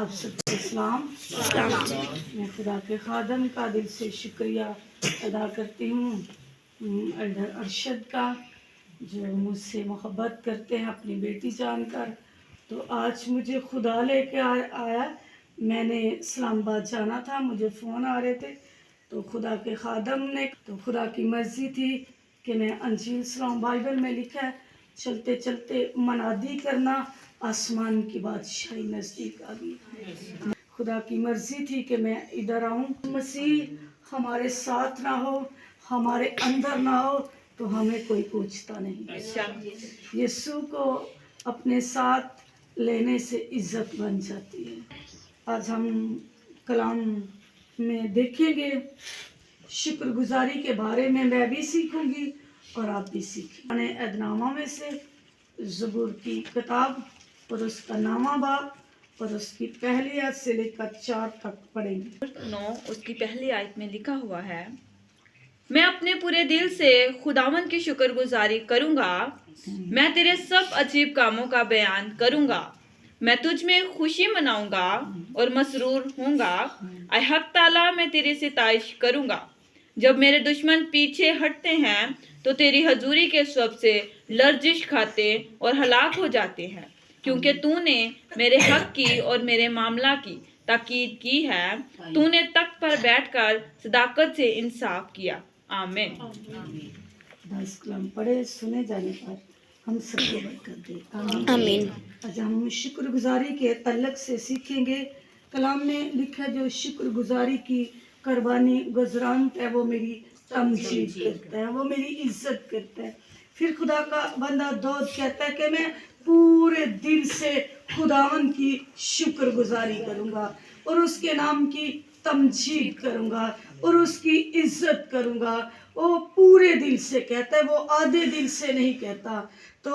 آپ سب کو اسلام۔ میں خدا کے خادم کا دل سے شکریہ ادا کرتی ہوں ایلڈر ارشد کا، جو مجھ سے محبت کرتے ہیں اپنی بیٹی جان کر۔ تو آج مجھے خدا لے کے آیا، میں نے اسلام آباد جانا تھا، مجھے فون آ رہے تھے، تو خدا کے خادم نے، تو خدا کی مرضی تھی کہ میں انجیل اسلام بائبل میں لکھا ہے چلتے چلتے منادی کرنا، آسمان کی بادشاہی نزدیک آ گئی۔ خدا کی مرضی تھی کہ میں ادھر آؤں۔ مسیح ہمارے ساتھ نہ ہو، ہمارے اندر نہ ہو تو ہمیں کوئی پوچھتا نہیں۔ یسوع کو اپنے ساتھ لینے سے عزت بن جاتی ہے۔ آج ہم کلام میں دیکھیں گے شکر گزاری کے بارے میں بھی سیکھوں گی اور آپ بھی سیکھیں۔ میں نے ادنامہ میں سے زبور کی کتاب اور اس کا نامہ باب اور اس کی پہلی آیت سے لے کر 4 تک پڑھیں گے۔ 9 اس کی پہلی آیت میں لکھا ہوا ہے، میں اپنے پورے دل سے خداوند کی شکر گزاری کروں گا، میں تیرے سب عجیب کاموں کا بیان کروں گا، میں تجھ میں خوشی مناؤں گا اور مسرور ہوں گا۔ اے حق تعالیٰ، میں تیری ستائش کروں گا۔ جب میرے دشمن پیچھے ہٹتے ہیں تو تیری حضوری کے سب سے لرزش کھاتے اور ہلاک ہو جاتے ہیں، کیونکہ تو نے میرے حق کی اور میرے معاملہ کی تاکید کی ہے، تو نے تخت پر بیٹھ کر صداقت سے انصاف کیا۔ آمین۔ 10 کلام پڑھے سنے جانے پر ہم سب کو برکت دے۔ آمین۔ آج ہم شکر گزاری کے تعلق سے سیکھیں گے۔ کلام میں لکھا جو شکر گزاری کی قربانی گزرانت ہے وہ میری تمجید کرتا ہے، وہ میری عزت کرتا ہے۔ پھر خدا کا بندہ داؤد کہتا ہے کہ میں پورے دل سے خداوند کی شکر گزاری کروں گا اور اس کے نام کی تمجید کروں گا اور اس کی عزت کروں گا۔ وہ پورے دل سے کہتا ہے، وہ آدھے دل سے نہیں کہتا۔ تو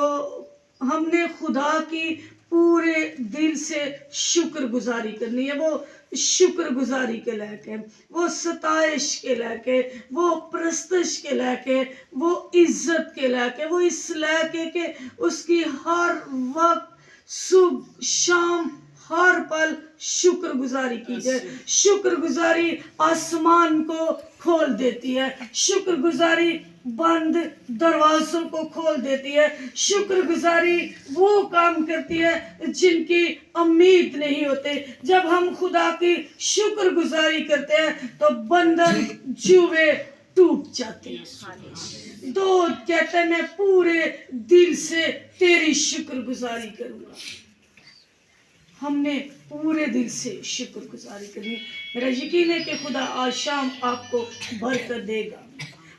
ہم نے خدا کی پورے دل سے شکر گزاری کرنی ہے۔ وہ شکر گزاری کے لائق ہے، وہ ستائش کے لائق ہے، وہ پرستش کے لائق ہے، وہ عزت کے لائق ہے، وہ اس لائق ہے کہ اس کی ہر وقت صبح شام ہر پل شکر گزاری کی جائے۔ شکر گزاری آسمان کو کھول دیتی ہے، شکر گزاری بند دروازوں کو کھول دیتی ہے، شکر گزاری وہ کام کرتی ہے جن کی امید نہیں ہوتے۔ جب ہم خدا کی شکر گزاری کرتے ہیں تو بندن جوئے ٹوٹ جاتے ہیں۔ داؤد کہتا ہے میں پورے دل سے تیری شکر گزاری کروں گا۔ ہم نے پورے دل سے شکر گزاری کرنی۔ میرا یقین ہے کہ خدا آج شام آپ کو برکت دے گا۔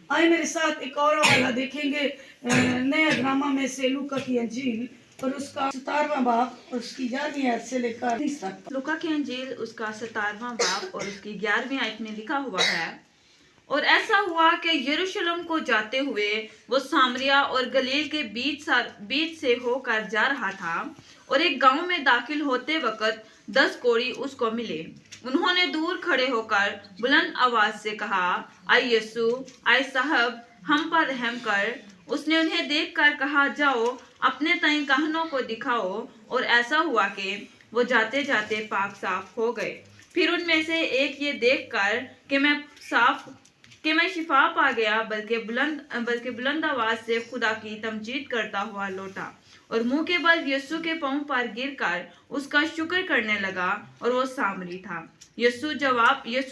آئے میرے ساتھ ایک اور حوالہ دیکھیں گے نیا ڈرامہ میں سے لوکا کی انجیل اور اس کا 17واں باب اور اس کی 11ویں آیت سے لے کر 30 تک۔ لوکا کی انجیل اس کا 17واں باب اور اس کی 11ویں آیت میں لکھا ہوا ہے، اور ایسا ہوا کہ یروشلم کو جاتے ہوئے وہ سامریا اور گلیل کے بیچ سے ہو کر جا رہا تھا، اور ایک گاؤں میں داخل ہوتے وقت 10 کوڑی اس کو ملے۔ انہوں نے دور کھڑے ہو کر بلند آواز سے کہا، اے یسوع، اے صاحب، ہم پر رحم کر۔ اس نے انہیں دیکھ کر کہا، جاؤ اپنے تئیں کاہنوں کو دکھاؤ، اور ایسا ہوا کہ وہ جاتے جاتے پاک صاف ہو گئے۔ پھر ان میں سے ایک یہ دیکھ کر کہ میں شفا پا گیا بلکہ بلند آواز سے خدا کی تمجید کرتا ہوا لوٹا اور منہ کے بل یسوع کے پاؤں پر گر کر اس کا شکر کرنے لگا، اور وہ سامری تھا۔ یسوع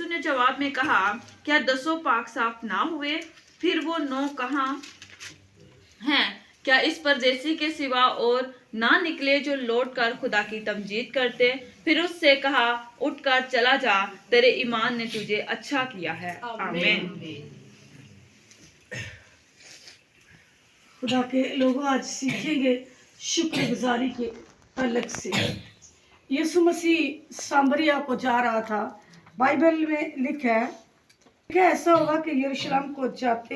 نے جواب میں کہا، کیا 10 پاک صاف نہ ہوئے؟ پھر وہ 9 کہاں ہیں؟ کیا اس پردیسی کے سوا اور نہ نکلے جو لوٹ کر خدا کی تمجید کرتے؟ پھر اس سے کہا، اٹھ کر چلا جا، تیرے ایمان نے تجھے اچھا کیا ہے۔ آمین۔ خدا کے لوگوں آج سیکھیں گے شکر گزاری کے تعلق سے۔ یسوع مسیح سامریا کو جا رہا تھا۔ بائبل میں لکھا ہے کہ ایسا ہوا کہ یروشلم کو جاتے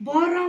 12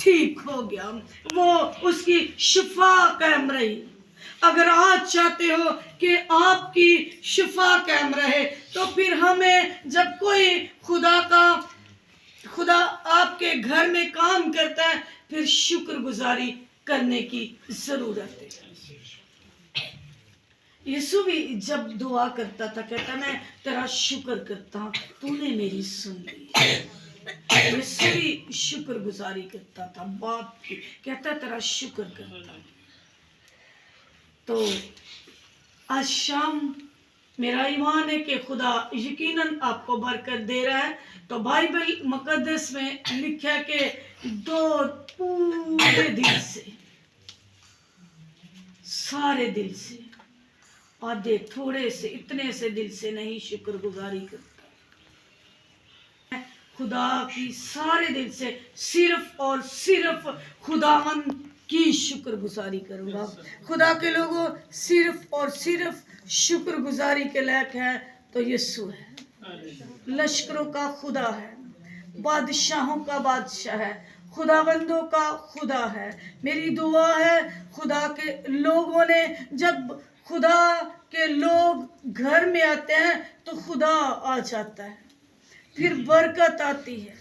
ٹھیک ہو گیا، وہ اس کی شفا قائم رہی۔ اگر آج چاہتے ہو کہ آپ کی شفا قائم رہے تو پھر ہمیں جب کوئی خدا آپ کے گھر میں کام کرتا ہے پھر شکر گزاری کرنے کی ضرورت ہے۔ یسوع بھی جب دعا کرتا تھا کہتا میں تیرا شکر کرتا ہوں تو نے میری سن لی۔ یسوع بھی شکر گزاری کرتا تھا، باپ کی کہتا تیرا شکر کرتا ہوں۔ تو آج شام میرا ایمان ہے کہ خدا یقیناً آپ کو برکت دے رہا ہے۔ تو بائبل مقدس میں لکھا ہے کہ دو پورے دل سے، سارے دل سے، آدھے تھوڑے سے، اتنے سے دل سے نہیں شکر گزاری کرتا، خدا کی سارے دل سے صرف اور صرف خداوند کی شکر گزاری کروں گا۔ خدا کے لوگوں صرف اور صرف شکر گزاری کے لائق ہے تو یسوع ہے، لشکروں کا خدا ہے، بادشاہوں کا بادشاہ ہے، خداوندوں کا خدا ہے۔ میری دعا ہے خدا کے لوگوں نے، جب خدا کے لوگ گھر میں آتے ہیں تو خدا آ جاتا ہے، پھر برکت آتی ہے۔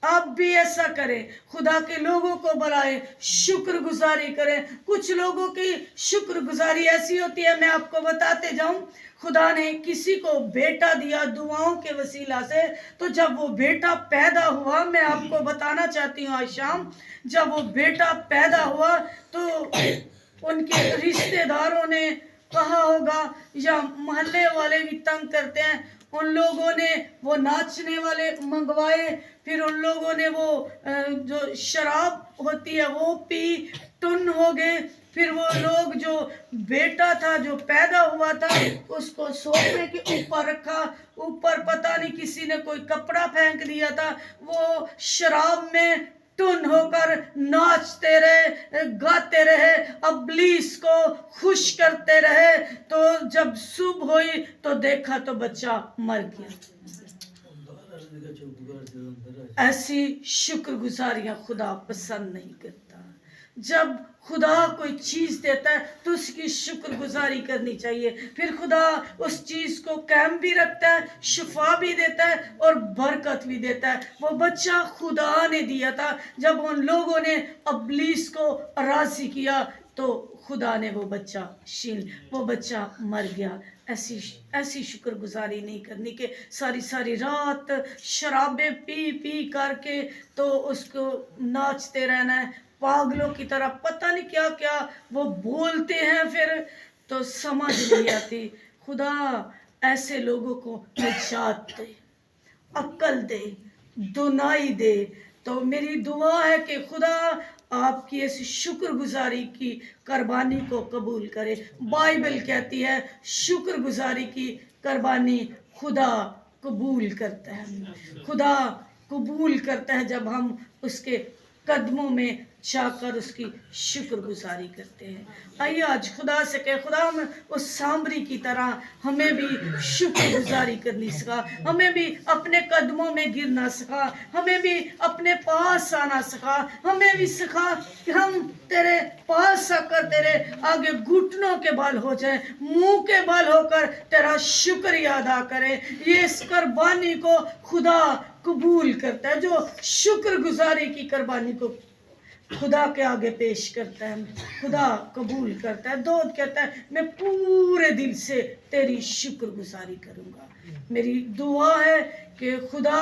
آپ بھی ایسا کریں، خدا کے لوگوں کو بلائیں، شکر گزاری کریں۔ کچھ لوگوں کی شکر گزاری ایسی ہوتی ہے، میں آپ کو بتاتے جاؤں، خدا نے کسی کو بیٹا دیا دعاؤں کے وسیلہ سے، تو جب وہ بیٹا پیدا ہوا، میں آپ کو بتانا چاہتی ہوں آج شام، جب وہ بیٹا پیدا ہوا تو ان کے رشتہ داروں نے کہا ہوگا، یا محلے والے بھی تنگ کرتے ہیں، ان لوگوں نے وہ ناچنے والے منگوائے، پھر ان لوگوں نے وہ جو شراب ہوتی ہے وہ پی، ٹن ہو گئے۔ پھر وہ لوگ جو بیٹا تھا جو پیدا ہوا تھا اس کو سوفے کے اوپر رکھا، اوپر پتہ نہیں کسی نے کوئی کپڑا پھینک دیا تھا، وہ شراب میں ٹن ہو کر ناچتے رہے، گاتے رہے، ابلیس کو خوش کرتے رہے۔ تو جب صبح ہوئی تو دیکھا تو بچہ مر گیا۔ ایسی شکر گزاریاں خدا پسند نہیں کرتا۔ جب خدا کوئی چیز دیتا ہے تو اس کی شکر گزاری کرنی چاہیے، پھر خدا اس چیز کو قائم بھی رکھتا ہے، شفا بھی دیتا ہے اور برکت بھی دیتا ہے۔ وہ بچہ خدا نے دیا تھا، جب ان لوگوں نے ابلیس کو راضی کیا تو خدا نے وہ بچہ مر گیا۔ ایسی شکر گزاری نہیں کرنی کہ ساری رات شرابیں پی کر کے تو اس کو ناچتے رہنا ہے، پاگلوں کی طرح پتہ نہیں کیا کیا وہ بولتے ہیں، پھر تو سمجھ نہیں آتی۔ خدا ایسے لوگوں کو نجات دے، عقل دے، دنائی دے۔ تو میری دعا ہے کہ خدا آپ کی ایسی شکر گزاری کی قربانی کو قبول کرے۔ بائبل کہتی ہے شکر گزاری کی قربانی خدا قبول کرتا ہے۔ خدا قبول کرتا ہے جب ہم اس کے قدموں میں جا کر اس کی شکر گزاری کرتے ہیں۔ آئیے آج خدا سے کہ خدا ہم اس سامری کی طرح ہمیں بھی شکر گزاری کرنی سکھا، ہمیں بھی اپنے قدموں میں گرنا سکھا، ہمیں بھی اپنے پاس آنا سکھا، ہمیں بھی سکھا کہ ہم تیرے پاس آ کر تیرے آگے گھٹنوں کے بل ہو جائیں، منہ کے بل ہو کر تیرا شکریہ ادا کریں۔ یہ اس قربانی کو خدا قبول کرتا ہے، جو شکر گزاری کی قربانی کو خدا کے آگے پیش کرتا ہے، خدا قبول کرتا ہے۔ داؤد کہتا ہے میں پورے دل سے تیری شکر گزاری کروں گا۔ میری دعا ہے کہ خدا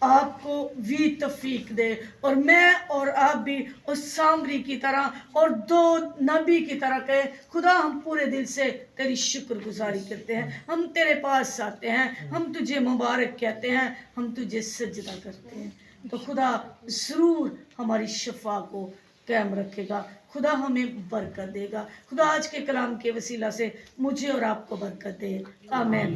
آپ کو بھی توفیق دے، اور میں اور آپ بھی اس سامری کی طرح اور دو نبی کی طرح کہے خدا ہم پورے دل سے تیری شکر گزاری کرتے ہیں، ہم تیرے پاس آتے ہیں، ہم تجھے مبارک کہتے ہیں، ہم تجھے سجدہ کرتے ہیں۔ تو خدا ضرور ہماری شفا کو قائم رکھے گا، خدا ہمیں برکت دے گا۔ خدا آج کے کلام کے وسیلہ سے مجھے اور آپ کو برکت دے، آمین۔